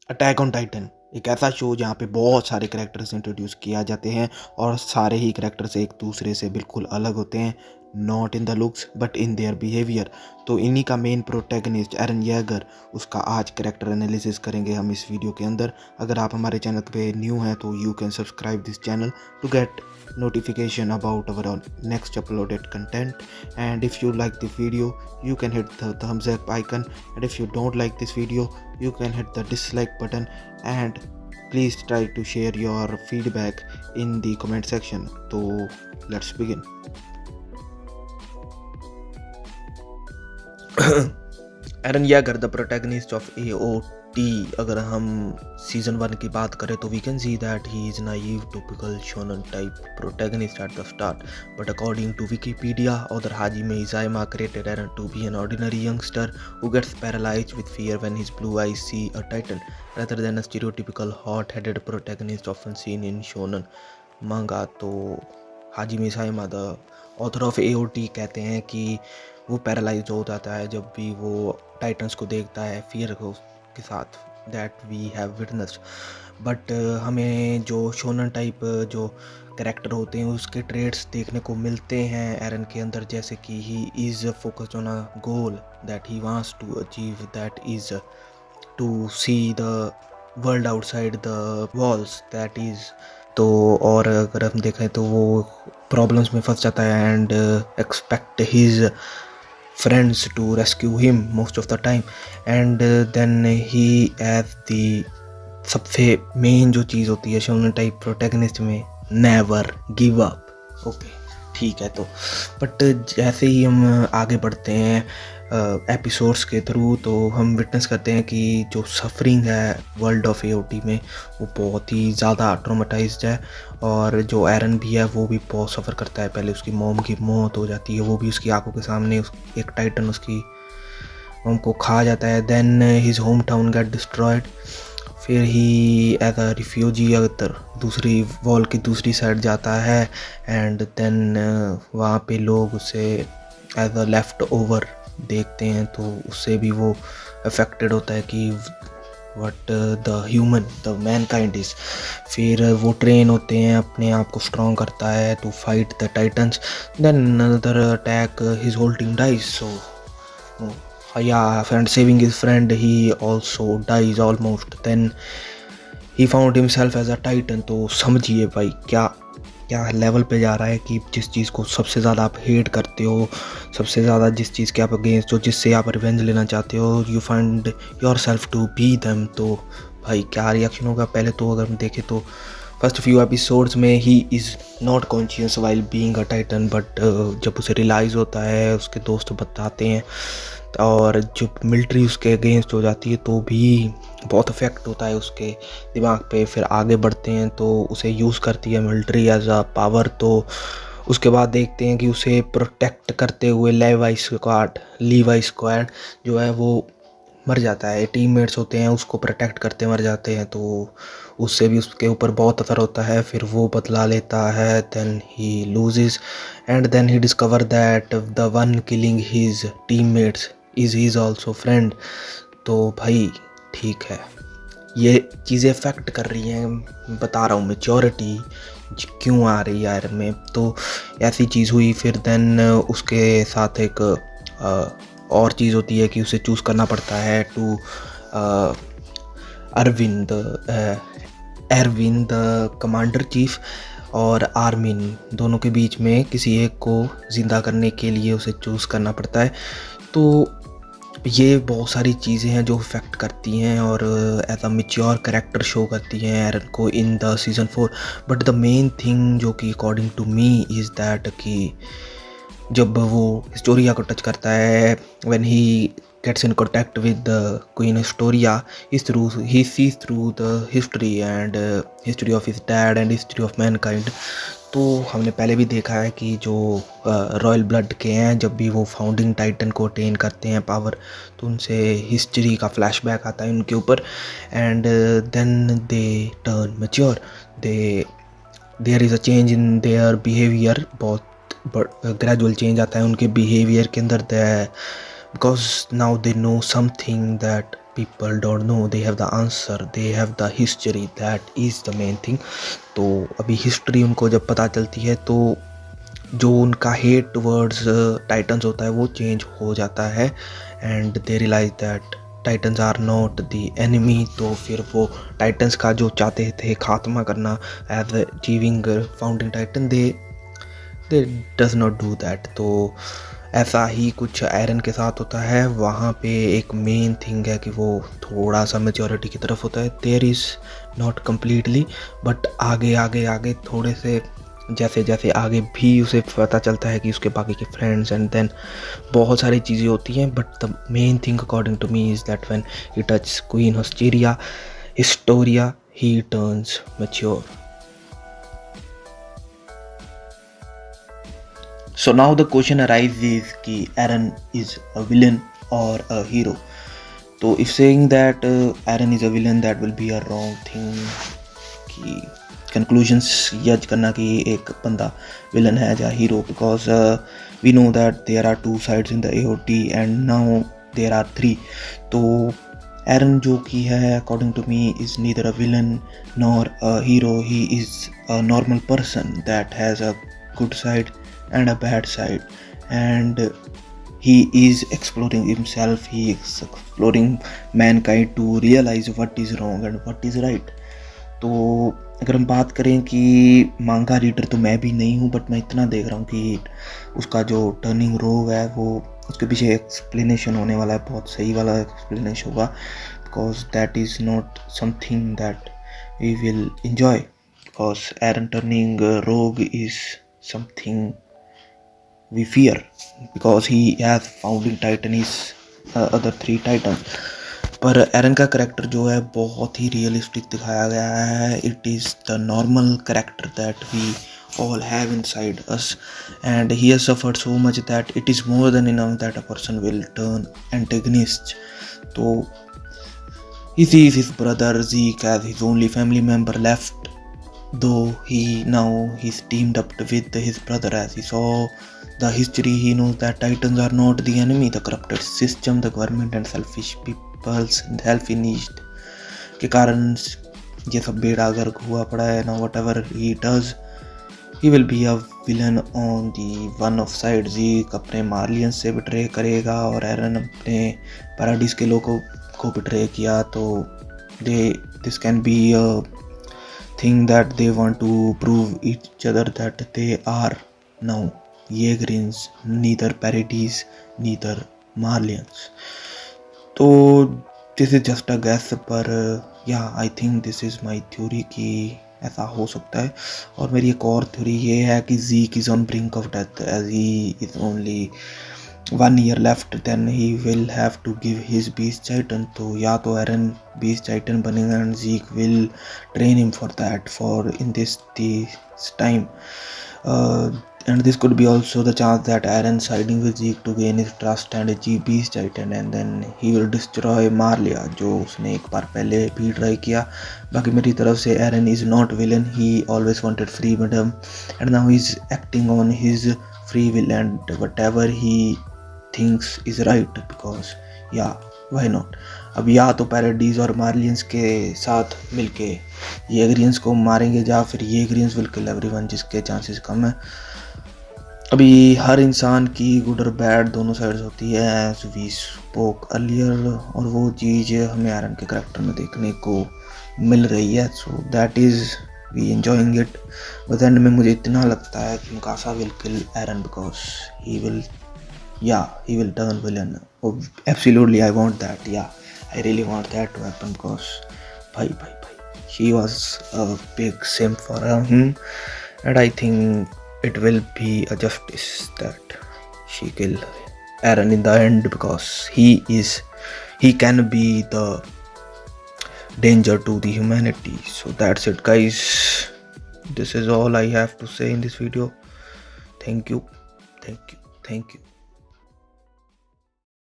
Attack on Titan एक ऐसा show जहाँ पे बहुत सारे कैरेक्टर्स इंट्रोड्यूस किया जाते हैं और सारे ही कैरेक्टर्स एक दूसरे से बिल्कुल अलग होते हैं, not in the looks but in their behaviour. तो इन्हीं का मेन प्रोटैगनिस्ट एरन येगर, उसका आज कैरेक्टर एनालिसिस करेंगे हम इस वीडियो के अंदर। अगर आप हमारे चैनल पे न्यू हैं तो you can subscribe this channel to get notification about our next uploaded content, and if you like the video you can hit the thumbs up icon, and if you don't like this video you can hit the dislike button, and please try to share your feedback in the comment section. So let's begin. Eren Yeager the protagonist of AOT। अगर हम season 1 की बात करें तो we can see that he is naive typical shonen type protagonist at the start, but according to Wikipedia author Hajime Izayama created Eren to be an ordinary youngster who gets paralyzed with fear when his blue eyes see a titan, rather than a stereotypical hot-headed protagonist often seen in shonen manga। तो Hajime Isayama the author of AOT कहते हैं कि वो paralyse हो जाता है जब भी वो टाइटन्स को देखता है फियर के साथ, that we have witnessed. But हमें जो शोनन टाइप जो कैरेक्टर होते हैं उसके ट्रेड्स देखने को मिलते हैं एरन के अंदर, जैसे कि he is focused on a goal that he wants to achieve, that is to see the world outside the walls, that is. तो और अगर हम देखें तो वो प्रॉब्लम्स में फंस जाता है and expect his friends to rescue him most of the time, and then he as the सबसे मेन जो चीज़ होती है शोनन टाइप प्रोटैगनिस्ट में, नेवर गिव अप। ओके ठीक है। तो बट जैसे ही हम आगे बढ़ते हैं एपिसोड्स के थ्रू तो हम विटनेस करते हैं कि जो सफरिंग है वर्ल्ड ऑफ AOT में वो बहुत ही ज़्यादा ट्रोमेटाइज्ड है, और जो एरन भी है वो भी बहुत सफ़र करता है। पहले उसकी मॉम की मौत हो जाती है, वो भी उसकी आंखों के सामने, एक टाइटन उसकी मॉम को खा जाता है। Then his home town get destroyed, फिर ही एज अ रिफ्यूजी अगर दूसरी वॉल की दूसरी साइड जाता है, एंड देन वहाँ पे लोग उसे एज अ लेफ्ट ओवर देखते हैं, तो उससे भी वो अफेक्टेड होता है कि what the human the man kind is. फिर वो ट्रेन होते हैं, अपने आप को स्ट्रॉन्ग करता है to fight the titans. Then another attack his whole team dies, so yeah, and saving his friend he also dies almost. Then he found himself as a titan। तो समझिए भाई क्या क्या लेवल पे जा रहा है कि जिस चीज़ को सबसे ज़्यादा आप हेट करते हो, सबसे ज़्यादा जिस चीज़ के आप अगेंस्ट हो, जिससे आप रिवेंज लेना चाहते हो, you find yourself to be them. तो भाई क्या रिएक्शन होगा। पहले तो अगर हम देखें तो फर्स्ट फ्यू एपिसोड्स में he is not conscious while being a Titan, but जब उसे रियलाइज़ होता है, उसके दोस्त बताते हैं, और जब मिलिट्री उसके अगेंस्ट हो जाती है तो भी बहुत इफेक्ट होता है उसके दिमाग पे। फिर आगे बढ़ते हैं तो उसे यूज़ करती है मिलिट्री एज अ पावर। तो उसके बाद देखते हैं कि उसे प्रोटेक्ट करते हुए लीवाई स्क्वाड जो है वो मर जाता है। टीममेट्स होते हैं उसको प्रोटेक्ट करते मर जाते हैं, तो उससे भी उसके ऊपर बहुत असर होता है। फिर वो बदला लेता है, then he loses, and then he discover that the one killing his teammates is his also friend. तो भाई ठीक है, ये चीज़ें अफेक्ट कर रही हैं, बता रहा हूँ मेच्योरिटी क्यों आ रही है आयरन में। तो ऐसी चीज़ हुई। फिर देन उसके साथ एक और चीज़ होती है कि उसे चूज़ करना पड़ता है to Erwin the commander chief और आर्मिन, दोनों के बीच में किसी एक को ज़िंदा करने के लिए उसे चूज़ करना पड़ता है। तो ये बहुत सारी चीज़ें हैं जो इफेक्ट करती हैं और as a mature character show करती हैं एरन को in the season 4। But the main thing जो कि according to me is that कि जब वो हिस्टोरिया को टच करता है, when he gets in contact with the Queen Historia, he sees through the history and history of his dad and history of mankind। तो हमने पहले भी देखा है कि जो रॉयल ब्लड के हैं, जब भी वो फाउंडिंग टाइटन को अटेन करते हैं पावर, तो उनसे हिस्ट्री का फ्लैशबैक आता है उनके ऊपर, and then they turn mature, there is a change in their behaviour, बहुत ग्रेजुअल चेंज आता है उनके बिहेवियर के अंदर, because now they know something that people don't know, they have the answer, they have the history, that is the main thing. तो अभी history उनको जब पता चलती है तो जो उनका हेट टुवर्ड्स टाइटन्स होता है वो चेंज हो जाता है, and they realise that titans are not the enemy. तो फिर वो टाइटन्स का जो चाहते थे खात्मा करना as achieving founding titan, they does not do that. तो ऐसा ही कुछ एरन के साथ होता है. वहाँ पे एक मेन थिंग है कि वो थोड़ा सा मेच्योरिटी की तरफ होता है. There is not completely, but आगे आगे आगे थोड़े से जैसे जैसे आगे भी उसे पता चलता है कि उसके बाकी के फ्रेंड्स एंड देन बहुत सारी चीज़ें होती हैं. But the main thing according to me is that when he touch queen Historia he turns mature. So now the question arises कि Eren is a villain or a hero. तो if saying that Eren is a villain, that will be a wrong thing. कि conclusions जज करना कि एक बंदा villain है या hero, because we know that there are two sides in the AOT and now there are three. तो Eren जो कि है according to me is neither a villain nor a hero. He is a normal person that has a good side and a bad side, and he is exploring himself, he is exploring mankind to realize what is wrong and what is right. तो अगर हम बात करें कि मांगा reader तो मैं भी नहीं हूँ, बट मैं इतना देख रहा हूँ कि उसका जो टर्निंग रोग है वो उसके पीछे एक्सप्लेनेशन होने वाला है, बहुत सही वाला एक्सप्लेनेशन होगा, because that is not something that we will enjoy, because Eren turning rogue is something we fear, because he has founding titan is other three titans. पर एरन का करेक्टर जो है बहुत ही रियलिस्टिक दिखाया गया है. It is the normal character that we all have inside us, and he has suffered so much that it is more than enough that a person will turn antagonist. So he sees his brother Zeke as his only family member left, though he's teamed up with his brother. As he saw the history, he knows that titans are not the enemy. The corrupted system, the government and selfish people's self-interest के कारण ये सब बेड़ा गर्क हुआ पड़ा है. Now whatever he does, he will be a villain on the one of side. Zeke अपने मार्लियंस से बिट्रे करेगा और एरन अपने पैराडाइज के लोगों को बिट्रे किया. तो this can be a thing that they want to prove each other that they are now Ygrians, neither Paradis, neither Marlians. तो this is just a guess, पर yeah, I think this is my theory कि ऐसा हो सकता है. और मेरी एक और थ्योरी ये है कि Zeke is on brink of death, as he is only 1 year left, then he will have to give his beast titan. तो या तो एरन beast titan बनेगा and Zeke will train him for that for in this time. And this could be also the chance that Eren siding with Zeke to gain his trust and achieve beast titan, and then he will destroy Marlia, जो उसने एक बार पहले भी try किया. बाकी मेरी तरफ से Eren is not villain. He always wanted freedom and now he's acting on his free will and whatever he thinks is right, because yeah, why not. अब या तो पैराडाइज और मार्लियंस के साथ मिलके येग्रियंस को मारेंगे या फिर येग्रियंस विल किल एवरीवन, जिसके चांसेस कम है. अभी हर इंसान की गुड और बैड दोनों साइड्स होती है, एज वी स्पोक अर्लियर, और वो चीज़ हमें एरन के करेक्टर में देखने को मिल रही है. So that is we enjoying it. But end में मुझे इतना लगता है कि Mikasa will kill Eren, because he will turn villain. Absolutely I want that. I really want that to happen, because bhai, she was a big simp for him, and I think it will be a justice that she kill Eren in the end, because he can be the danger to the humanity. So that's it, guys. This is all I have to say in this video. Thank you.